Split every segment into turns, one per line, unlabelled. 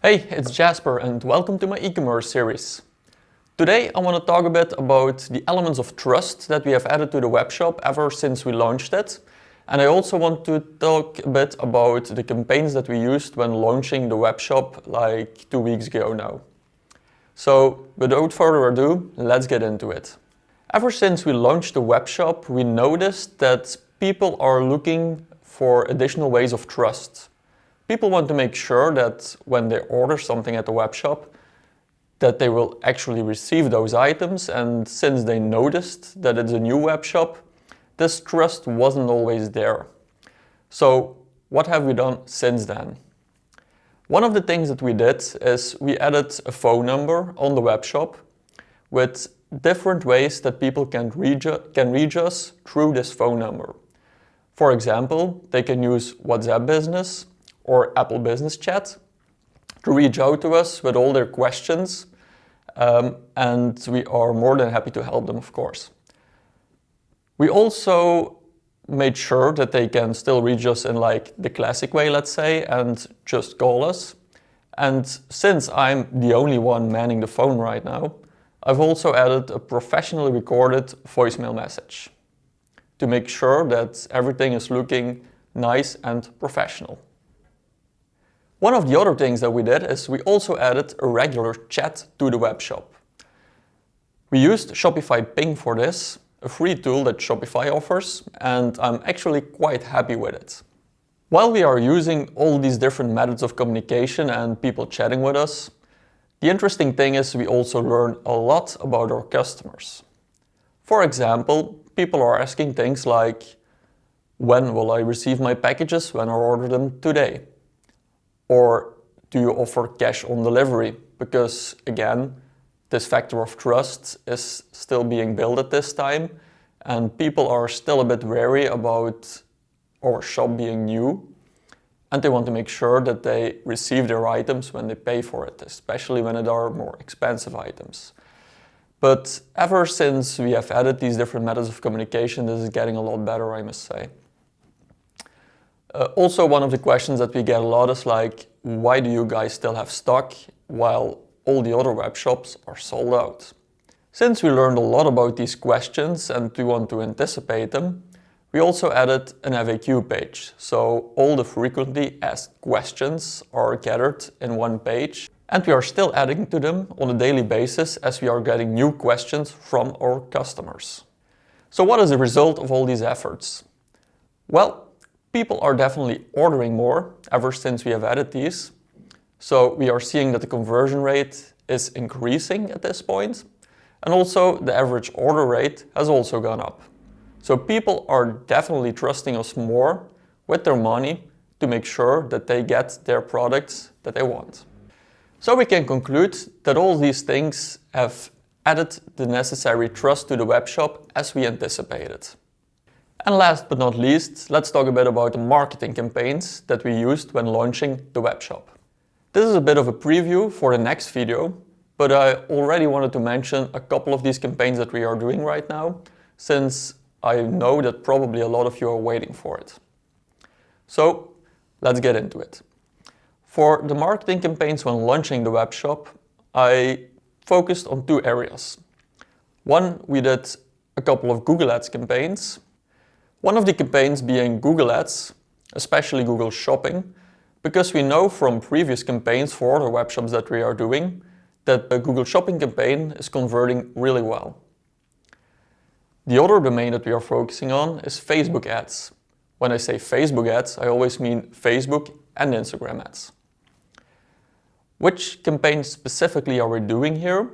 Hey, it's Jasper and welcome to my e-commerce series. Today I want to talk a bit about the elements of trust that we have added to the webshop ever since we launched it. And I also want to talk a bit about the campaigns that we used when launching the webshop like 2 weeks ago now. So without further ado, let's get into it. Ever since we launched the webshop, we noticed that people are looking for additional ways of trust. People want to make sure that when they order something at the webshop, that they will actually receive those items, and since they noticed that it's a new webshop, this trust wasn't always there. So what have we done since then? One of the things that we did is we added a phone number on the webshop with different ways that people can reach us through this phone number. For example, they can use WhatsApp Business or Apple Business Chat to reach out to us with all their questions, and we are more than happy to help them, of course. We also made sure that they can still reach us in like the classic way, let's say, and just call us. And since I'm the only one manning the phone right now, I've also added a professionally recorded voicemail message to make sure that everything is looking nice and professional. One of the other things that we did is we also added a regular chat to the webshop. We used Shopify Ping for this, a free tool that Shopify offers, and I'm actually quite happy with it. While we are using all these different methods of communication and people chatting with us, the interesting thing is we also learn a lot about our customers. For example, people are asking things like, when will I receive my packages when I order them today? Or do you offer cash on delivery? Because again, this factor of trust is still being built at this time, and people are still a bit wary about our shop being new, and they want to make sure that they receive their items when they pay for it, especially when it are more expensive items. But ever since we have added these different methods of communication, this is getting a lot better, I must say. Also, one of the questions that we get a lot is like, why do you guys still have stock while all the other web shops are sold out? Since we learned a lot about these questions and we want to anticipate them, we also added an FAQ page. So all the frequently asked questions are gathered in one page, and we are still adding to them on a daily basis as we are getting new questions from our customers. So what is the result of all these efforts? Well, people are definitely ordering more ever since we have added these. So we are seeing that the conversion rate is increasing at this point. And also the average order rate has also gone up. So people are definitely trusting us more with their money to make sure that they get their products that they want. So we can conclude that all these things have added the necessary trust to the webshop as we anticipated. And last but not least, let's talk a bit about the marketing campaigns that we used when launching the webshop. This is a bit of a preview for the next video, but I already wanted to mention a couple of these campaigns that we are doing right now, since I know that probably a lot of you are waiting for it. So let's get into it. For the marketing campaigns when launching the webshop, I focused on two areas. One, we did a couple of Google Ads campaigns. One of the campaigns being Google Ads, especially Google Shopping, because we know from previous campaigns for other webshops that we are doing that the Google Shopping campaign is converting really well. The other domain that we are focusing on is Facebook ads. When I say Facebook ads, I always mean Facebook and Instagram ads. Which campaign specifically are we doing here?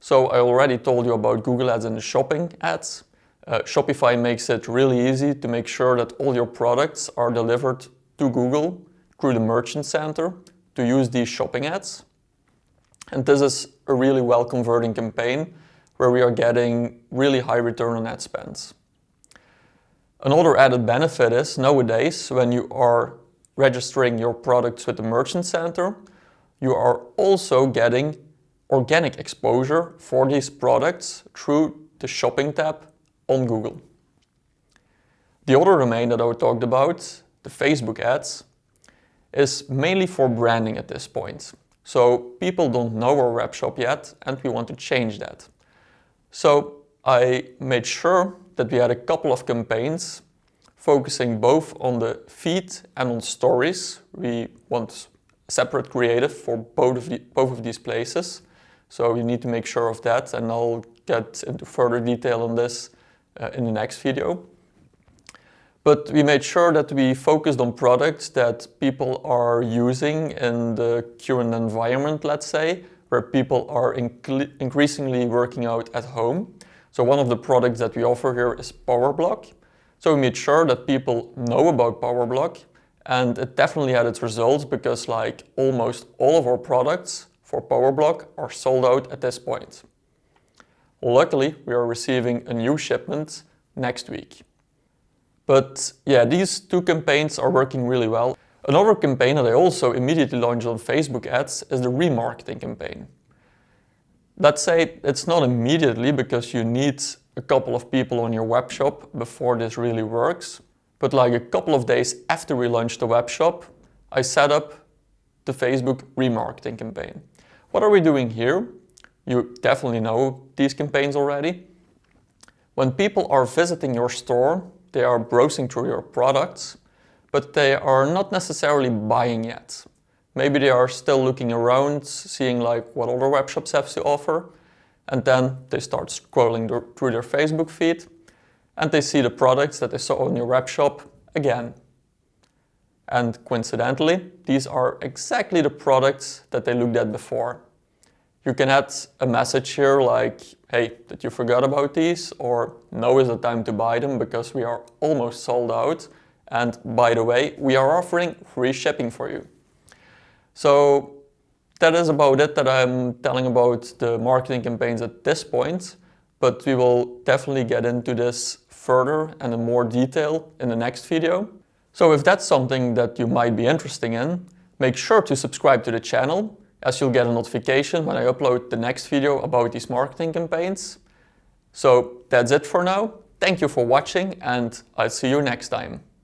So I already told you about Google Ads and the shopping ads. Shopify makes it really easy to make sure that all your products are delivered to Google through the Merchant Center to use these shopping ads. And this is a really well converting campaign where we are getting really high return on ad spends. Another added benefit is nowadays when you are registering your products with the Merchant Center, you are also getting organic exposure for these products through the shopping tab on Google. The other domain that I talked about, the Facebook ads, is mainly for branding at this point. So people don't know our web shop yet, and we want to change that. So I made sure that we had a couple of campaigns focusing both on the feed and on stories. We want separate creative for both of these places. So you need to make sure of that, and I'll get into further detail on this in the next video. But we made sure that we focused on products that people are using in the current environment, let's say, where people are increasingly working out at home. So one of the products that we offer here is PowerBlock. So we made sure that people know about PowerBlock, and it definitely had its results because like almost all of our products for PowerBlock are sold out at this point. Luckily, we are receiving a new shipment next week. But yeah, these two campaigns are working really well. Another campaign that I also immediately launched on Facebook ads is the remarketing campaign. Let's say it's not immediately because you need a couple of people on your web shop before this really works. But like a couple of days after we launched the web shop, I set up the Facebook remarketing campaign. What are we doing here? You definitely know these campaigns already. When people are visiting your store, they are browsing through your products, but they are not necessarily buying yet. Maybe they are still looking around, seeing like what other web shops have to offer, and then they start scrolling through their Facebook feed, and they see the products that they saw on your web shop again. And coincidentally, these are exactly the products that they looked at before. You can add a message here like, hey, did you forget about these? Or now is the time to buy them because we are almost sold out. And by the way, we are offering free shipping for you. So that is about it that I'm telling about the marketing campaigns at this point. But we will definitely get into this further and in more detail in the next video. So if that's something that you might be interested in, make sure to subscribe to the channel, as you'll get a notification when I upload the next video about these marketing campaigns. So that's it for now. Thank you for watching, and I'll see you next time.